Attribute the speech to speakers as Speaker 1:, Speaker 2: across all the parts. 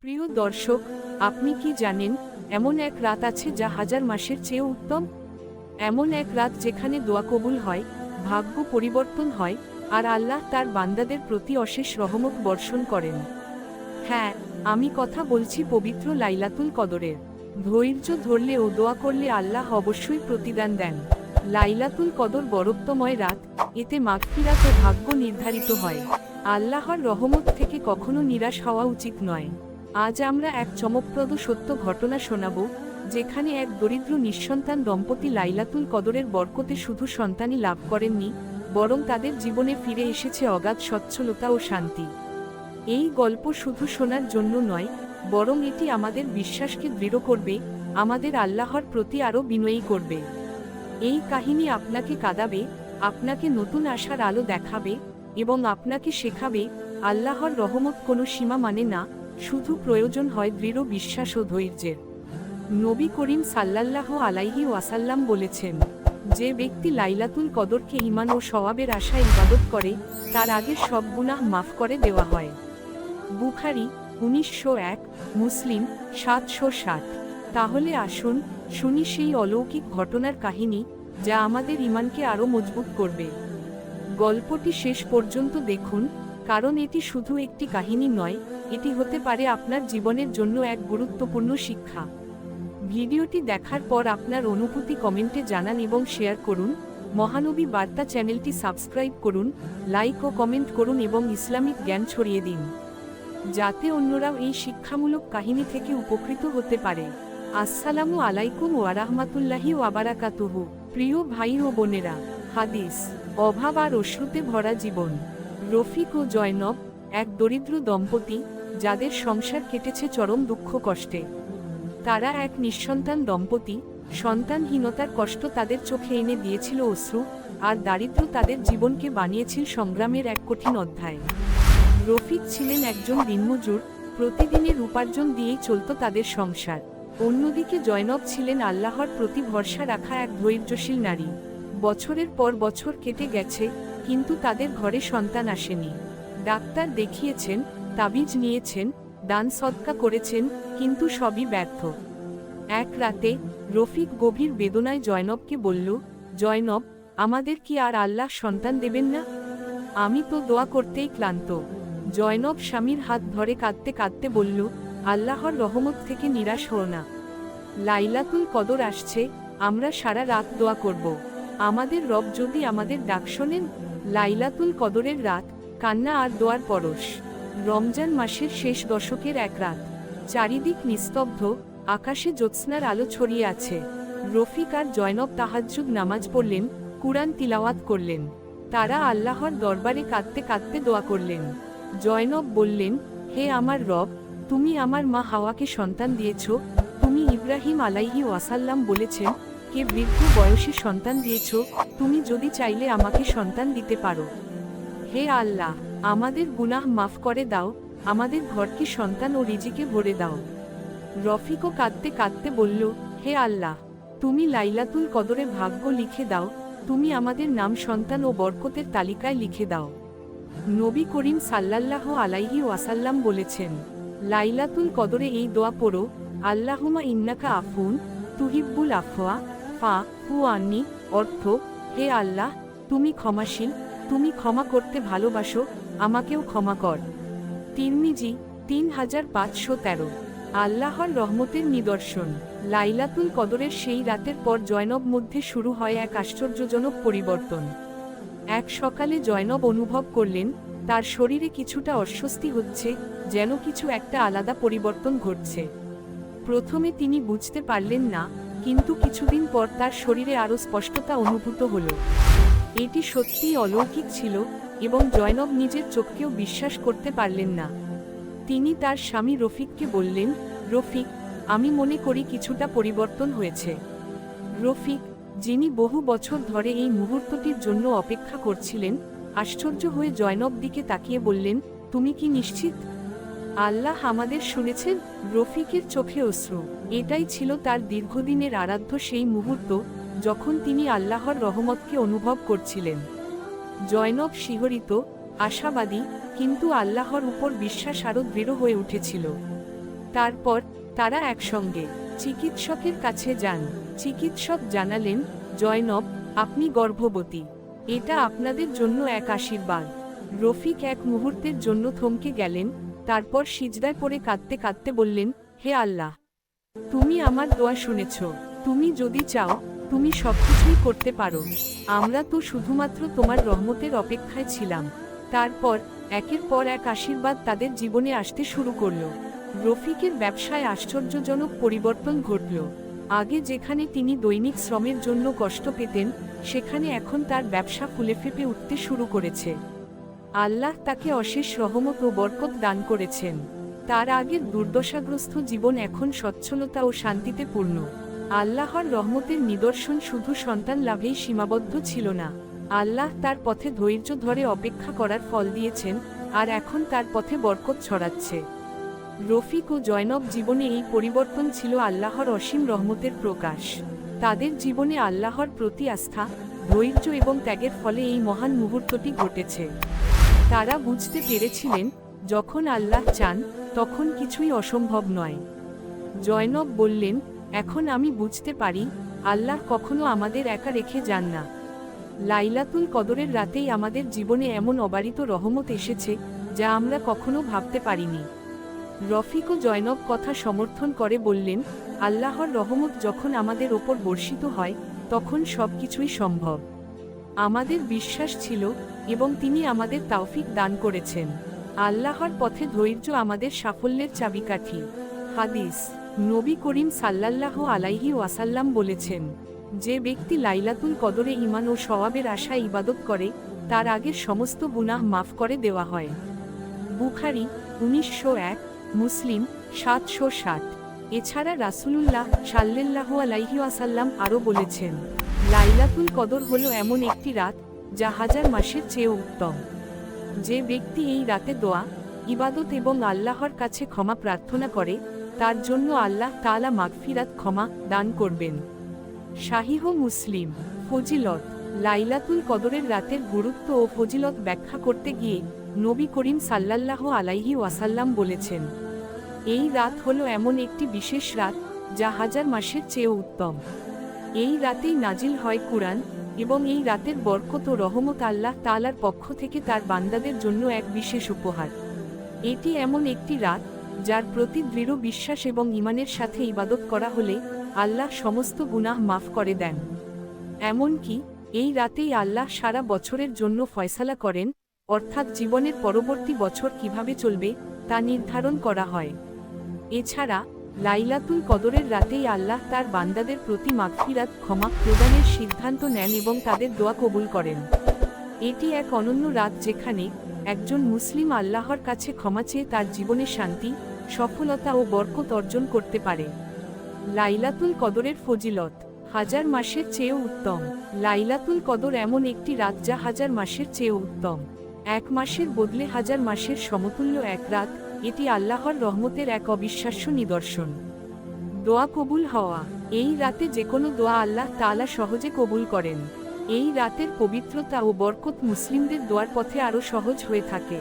Speaker 1: প্রিয় দর্শক, আপনি কি জানেন এমন এক রাত আছে যা হাজার মাসের চেয়েও উত্তম? এমন এক রাত যেখানে দোয়া কবুল হয়, ভাগ্য পরিবর্তন হয়, আর আল্লাহ তার বান্দাদের প্রতি অশেষ রহমত বর্ষণ করেন। হ্যাঁ, আমি কথা বলছি পবিত্র লাইলাতুল কদরের। ধৈর্য ধরলে ও দোয়া করলে আল্লাহ অবশ্যই প্রতিদান দেন। লাইলাতুল কদর বরত্বময় রাত, এতে মাগফিরাত ও ভাগ্য নির্ধারিত হয়। আল্লাহর রহমত থেকে কখনো নিরাশ হওয়া উচিত নয়। আজ আমরা এক চমকপ্রদ সত্য ঘটনা শোনাব, যেখানে এক দরিদ্র নিঃসন্তান দম্পতি লাইলাতুল কদরের বরকতে শুধু সন্তানই লাভ করেননি, বরং তাদের জীবনে ফিরে এসেছে অগাধ সচ্ছলতা ও শান্তি। এই গল্প শুধু শোনার জন্য নয়, বরং এটি আমাদের বিশ্বাসকে দৃঢ় করবে, আমাদের আল্লাহর প্রতি আরও বিনয়ী করবে। এই কাহিনী আপনাকে কাঁদাবে, আপনাকে নতুন আশার আলো দেখাবে, এবং আপনাকে শেখাবে আল্লাহর রহমত কোনো সীমা মানে না, শুধু প্রয়োজন হয় দৃঢ় বিশ্বাস ও ধৈর্যের। নবী করিম সাল্লাল্লাহু আলাইহি ওয়াসাল্লাম বলেছেন, যে ব্যক্তি লাইলাতুল কদরকে ঈমান ও সওয়াবের আশায় ইবাদত করে, তার আগের সব গুনাহ মাফ করে দেওয়া হয়। বুখারী 1901, মুসলিম 760। তাহলে আসুন শুনি সেই অলৌকিক ঘটনার কাহিনী, যা আমাদের ঈমানকে আরও মজবুত করবে। গল্পটি শেষ পর্যন্ত দেখুন, কারণ এটি শুধু একটি কাহিনী নয়, এটি হতে পারে আপনার জীবনের জন্য এক গুরুত্বপূর্ণ শিক্ষা। ভিডিওটি দেখার পর আপনার অনুভূতি কমেন্টে জানান এবং শেয়ার করুন। মহানবী বার্তা চ্যানেলটি সাবস্ক্রাইব করুন, লাইক ও কমেন্ট করুন এবং ইসলামিক জ্ঞান ছড়িয়ে দিন, যাতে অন্যরাও এই শিক্ষামূলক কাহিনী থেকে উপকৃত হতে পারে। আসসালামু আলাইকুম ওয়া রাহমাতুল্লাহি ওয়া বারাকাতুহু। প্রিয় ভাই ও বোনেরা, হাদিস, অভাব আর অশ্রুতে ভরা জীবন। রফিক ও জয়নব, এক দরিদ্র দম্পতি, যাদের সংসার কেটেছে চরম দুঃখ কষ্টে। তারা এক নিঃসন্তান দম্পতি, সন্তানহীনতার কষ্ট তাদের চোখে এনে দিয়েছিল অশ্রু, আর দারিদ্র্য তাদের জীবনকে বানিয়েছিল সংগ্রামের এক কঠিন অধ্যায়। রফিক ছিলেন একজন দিনমজুর, প্রতিদিনের উপার্জন দিয়েই চলত তাদের সংসার। অন্যদিকে জয়নব ছিলেন আল্লাহর প্রতি ভরসা রাখা এক ধৈর্যশীল নারী। বছরের পর বছর কেটে গেছে, কিন্তু তাদের ঘরে সন্তান আসেনি। ডাক্তার দেখিয়েছেন, তাবিজ নিয়েছেন, দান সদকা করেছেন, কিন্তু সবই ব্যর্থ। এক রাতে রফিক গভীর বেদনায় জয়নবকে বলল, জয়নব, আমাদের কি আর আল্লাহ সন্তান দেবেন না? আমি তো দোয়া করতেই ক্লান্ত। জয়নব স্বামীর হাত ধরে কাঁদতে কাঁদতে বলল, আল্লাহর রহমত থেকে নিরাশ হও না। লাইলাতুল কদর আসছে, আমরা সারা রাত দোয়া করব। আমাদের রব যদি আমাদের ডাক শোনেন। লাইলাতুল কদরের রাত, কান্না আর দোয়ার পরশ। রমজান মাসের শেষ দশকের এক রাত, চারিদিক নিস্তব্ধ, আকাশে জ্যোৎস্নার আলো ছড়িয়ে আছে। রফিক আর জয়নব তাহাজ্জুদ নামাজ পড়লেন, কুরআন তিলাওয়াত করলেন। তারা আল্লাহর দরবারে কাঁদতে কাঁদতে দোয়া করলেন। জয়নব বললেন, হে আমার রব, তুমি আমার মা হাওয়াকে সন্তান দিয়েছ, তুমি ইব্রাহিম আলাইহি ওয়াসাল্লাম বলেছেন, কে বৃদ্ধ বয়সে সন্তান দিয়েছ, তুমি যদি চাইলে আমাকে সন্তান দিতে পারো। হে আল্লাহ, আমাদের গুনাহ মাফ করে দাও, আমাদের ঘরকে সন্তান ও রিজিকে ভরে দাও। রফিকও কাঁদতে কাঁদতে বলল, হে আল্লাহ, তুমি লাইলাতুল কদরে ভাগ্য লিখে দাও, তুমি আমাদের নাম সন্তান ও বরকতের তালিকায় লিখে দাও। নবী করিম সাল্লাল্লাহু আলাইহি ওয়াসাল্লাম বলেছেন, লাইলাতুল কদরে এই দোয়া পড়ো, আল্লাহুম্মা ইন্নাকা আফুন তুহিব্বুল আফওয়া ফা'ফু আন্নি। অর্থ, হে আল্লাহ, তুমি ক্ষমাশীল, তুমি ক্ষমা করতে ভালোবাসো, আমাকেও ক্ষমা কর। তিরমিজি 3513। আল্লাহর রহমতের নিদর্শন। লাইলাতুল কদরের সেই রাতের পর জয়নব মধ্যে শুরু হয় এক আশ্চর্যজনক পরিবর্তন। এক সকালে জয়নব অনুভব করলেন, তার শরীরে কিছুটা অস্বস্তি হচ্ছে, যেন কিছু একটা আলাদা পরিবর্তন ঘটছে। প্রথমে তিনি বুঝতে পারলেন না, কিন্তু কিছুদিন পর তার শরীরে আরও স্পষ্টতা অনুভূত হল। এটি সত্যিই অলৌকিক ছিল, এবং জয়নব নিজের চোখকেও বিশ্বাস করতে পারলেন না। তিনি তার স্বামী রফিককে বললেন, রফিক, আমি মনে করি কিছুটা পরিবর্তন হয়েছে। রফিক, যিনি বহু বছর ধরে এই মুহূর্তটির জন্য অপেক্ষা করছিলেন, আশ্চর্য হয়ে জয়নব দিকে তাকিয়ে বললেন, তুমি কি নিশ্চিত? আল্লাহ আমাদের শুনেছেন? রফিকের চোখে অশ্রু। এটাই ছিল তার দীর্ঘদিনের আরাধ্য সেই মুহূর্ত, যখন তিনি আল্লাহর রহমতকে অনুভব করছিলেন। জয়নব শিহরিত, আশাবাদী, কিন্তু আল্লাহর উপর বিশ্বাস আরও দৃঢ় হয়ে উঠেছিল। তারপর তারা একসঙ্গে চিকিৎসকের কাছে যান। চিকিৎসক জানালেন, জয়নব, আপনি গর্ভবতী। এটা আপনাদের জন্য এক আশীর্বাদ। রফিক এক মুহূর্তের জন্য থমকে গেলেন, তারপর সিজদায় পড়ে কাঁদতে কাঁদতে বললেন, হে আল্লাহ, তুমি আমার দোয়া শুনেছ। তুমি যদি চাও, তুমি সবকিছুই করতে পারো। আমরা তো শুধুমাত্র তোমার রহমতের অপেক্ষায় ছিলাম। তারপর একের পর এক আশীর্বাদ তাদের জীবনে আসতে শুরু করলো। রফিকের ব্যবসায় আশ্চর্যজনক পরিবর্তন ঘটল। আগে যেখানে তিনি দৈনিক শ্রমের জন্য কষ্ট পেতেন, সেখানে এখন তার ব্যবসা ফুলে ফেঁপে উঠতে শুরু করেছে। আল্লাহ তাকে অশেষ রহমত ও বরকত দান করেছেন। তার আগের দুর্দশাগ্রস্ত জীবন এখন সচ্ছলতা ও শান্তিতে পূর্ণ। আল্লাহর রহমতের নিদর্শন শুধু সন্তান লাভেই সীমাবদ্ধ ছিল না। আল্লাহ তার পথে ধৈর্য ধরে অপেক্ষা করার ফল দিয়েছেন, আর এখন তার পথে বরকত ছড়াচ্ছে। রফিক ও জয়নব জীবনে এই পরিবর্তন ছিল আল্লাহর অসীম রহমতের প্রকাশ। তাদের জীবনে আল্লাহর প্রতি আস্থা, ধৈর্য এবং ত্যাগের ফলে এই মহান মুহূর্তটি ঘটেছে। তারা বুঝতে পেরেছিলেন, যখন আল্লাহ চান, তখন কিছুই অসম্ভব নয়। জয়নব বললেন, এখন আমি বুঝতে পারি, আল্লাহ কখনো আমাদের একা রেখে যান না। লাইলাতুল কদরের রাতেই আমাদের জীবনে এমন অবারিত রহমত এসেছে, যা আমরা কখনো ভাবতে পারিনি। রফিক ও জয়নব কথা সমর্থন করে বললেন, আল্লাহর রহমত যখন আমাদের ওপর বর্ষিত হয়, তখন সবকিছুই সম্ভব। আমাদের বিশ্বাস ছিল, এবং তিনি আমাদের তাওফিক দান করেছেন। আল্লাহর পথে ধৈর্য আমাদের সাফল্যের চাবিকাঠি। হাদিস, নবী করিম সাল্লাল্লাহু আলাইহি ওয়াসাল্লাম বলেছেন, যে ব্যক্তি লাইলাতুল কদরে ঈমান ও সওয়াবের আশায় ইবাদত করে, তার আগের সমস্ত গুনাহ মাফ করে দেওয়া হয়। বুখারী 1901, মুসলিম 760। এছাড়া রাসূলুল্লাহ সাল্লাল্লাহু আলাইহি ওয়াসাল্লাম আরও বলেছেন, লাইলাতুল কদর হলো এমন একটি রাত, যা হাজার মাসের চেয়েও উত্তম। যে ব্যক্তি এই রাতে দোয়া, ইবাদত এবং আল্লাহর কাছে ক্ষমা প্রার্থনা করে, তার জন্য আল্লাহ তাআলা মাগফিরাত, ক্ষমা দান করবেন। সাহিহ মুসলিম। ফজিলত, লাইলাতুল কদরের রাতের গুরুত্ব ও ফজিলত ব্যাখ্যা করতে গিয়ে নবী করিম সাল্লাল্লাহু আলাইহি ওয়াসাল্লাম বলেছেন, এই রাত হলো এমন একটি বিশেষ রাত, যা হাজার মাসের চেয়েও উত্তম। এই রাতেই নাজিল হয় কুরআন, এবং এই রাতের বরকত ও রহমত আল্লাহ তাআলার পক্ষ থেকে তার বান্দাদের জন্য এক বিশেষ উপহার। এটি এমন একটি রাত, যার প্রতি দৃঢ় বিশ্বাস এবং ঈমানের সাথে ইবাদত করা হলে আল্লাহ সমস্ত গুনাহ মাফ করে দেন। এমনকি এই রাতেই আল্লাহ সারা বছরের জন্য ফয়সালা করেন, অর্থাৎ জীবনের পরবর্তী বছর কিভাবে চলবে তা নির্ধারণ করা হয়। এছাড়া লাইলাতুল কদরের রাতেই আল্লাহ তার বান্দাদের প্রতি মাগফিরাত, ক্ষমা প্রদানের সিদ্ধান্ত নেন এবং তাদের দোয়া কবুল করেন। এটি এক অনন্য রাত যেখানে একজন মুসলিম আল্লাহর কাছে ক্ষমা চেয়ে তার জীবনে শান্তি, সফলতা ও বরকত অর্জন করতে পারে। লাইলাতুল কদরের ফজিলত, হাজার মাসের চেয়েও উত্তম। লাইলাতুল কদর এমন একটি রাত যা হাজার মাসের চেয়েও উত্তম। এক মাসের বদলে হাজার মাসের সমতুল্য এক রাত, এটি আল্লাহর রহমতের এক অবিশ্বাস্য নিদর্শন। দোয়া কবুল হওয়া, এই রাতে যে কোনো দোয়া আল্লাহ তাআলা সহজে কবুল করেন। এই রাতের পবিত্রতা ও বরকত মুসলিমদের দোয়ার পথে আরও সহজ হয়ে থাকে।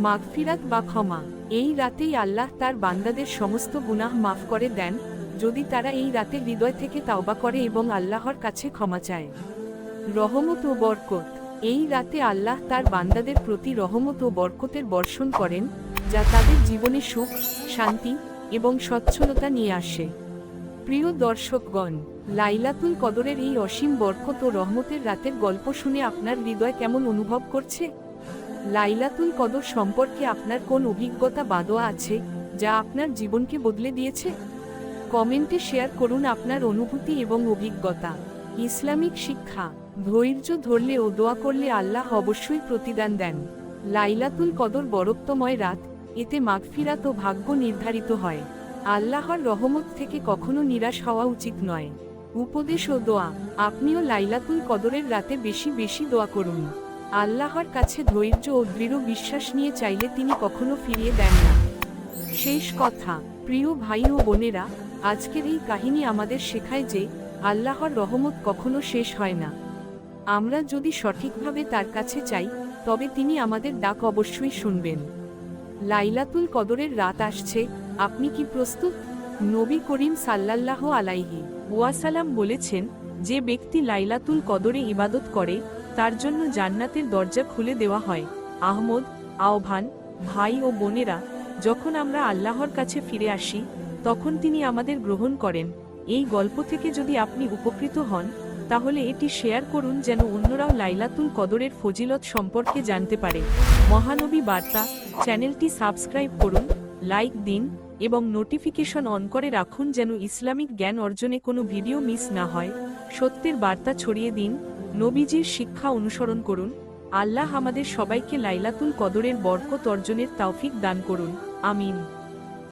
Speaker 1: মাগফিরাত বা ক্ষমা, এই রাতেই আল্লাহ তার বান্দাদের সমস্ত গুনাহ মাফ করে দেন, যদি তারা এই রাতে হৃদয় থেকে তাওবা করে এবং আল্লাহর কাছে ক্ষমা চায়। রহমত ও বরকত, এই রাতে আল্লাহ তার বান্দাদের প্রতি রহমত ও বরকতের বর্ষণ করেন, যা তাদের জীবনে সুখ, শান্তি এবং সচ্ছলতা নিয়ে আসে। প্রিয় দর্শকগণ, লাইলাতুল কদরের এই অসীম বরকত ও রহমতের রাতের গল্প শুনে আপনার হৃদয় কেমন অনুভব করছে? লাইলাতুল কদর সম্পর্কে আপনার কোন অভিজ্ঞতা বা দোয়া আছে, যা আপনার জীবনকে বদলে দিয়েছে? কমেন্টে শেয়ার করুন আপনার অনুভূতি এবং অভিজ্ঞতা। ইসলামিক শিক্ষা, ধৈর্য ধরলে ও দোয়া করলে আল্লাহ অবশ্যই প্রতিদান দেন। লাইলাতুল কদর বরকতময় রাত, এতে মাগফিরাত ও ভাগ্য নির্ধারিত হয়। আল্লাহর রহমত থেকে কখনো নিরাশ হওয়া উচিত নয়। উপদেশ ও দোয়া, আপনিও লাইলাতুল কদরের রাতে বেশি বেশি দোয়া করুন। আল্লাহর কাছে ধৈর্য ও দৃঢ় বিশ্বাস নিয়ে চাইলে তিনি কখনো ফিরিয়ে দেন না। শেষ কথা, প্রিয় ভাই ও বোনেরা, আজকের এই কাহিনী আমাদের শেখায় যে আল্লাহর রহমত কখনো শেষ হয় না। আমরা যদি সঠিকভাবে তার কাছে চাই, তবে তিনি আমাদের ডাক অবশ্যই শুনবেন। লাইলাতুল কদরের রাত আসছে, আপনি কি প্রস্তুত? নবী করিম সাল্লাল্লাহু আলাইহি ওয়াসাল্লাম বলেছেন, যে ব্যক্তি লাইলাতুল কদরে ইবাদত করে তার জন্য জান্নাতের দরজা খুলে দেওয়া হয়। আহমদ। আহ্বান, ভাই ও বোনেরা, যখন আমরা আল্লাহর কাছে ফিরে আসি তখন তিনি আমাদের গ্রহণ করেন। এই গল্প থেকে যদি আপনি উপকৃত হন তাহলে এটি শেয়ার করুন যেন অন্যরাও লাইলাতুল কদরের ফজিলত সম্পর্কে জানতে পারে। মহানবী বার্তা চ্যানেলটি সাবস্ক্রাইব করুন, লাইক দিন এবং নোটিফিকেশন অন করে রাখুন যেন ইসলামিক জ্ঞান অর্জনে কোনো ভিডিও মিস না হয়। সত্যের বার্তা ছড়িয়ে দিন, নবীজির শিক্ষা অনুসরণ করুন। আল্লাহ আমাদের সবাইকে লাইলাতুল কদরের বরকত অর্জনের তৌফিক দান করুন। আমিন।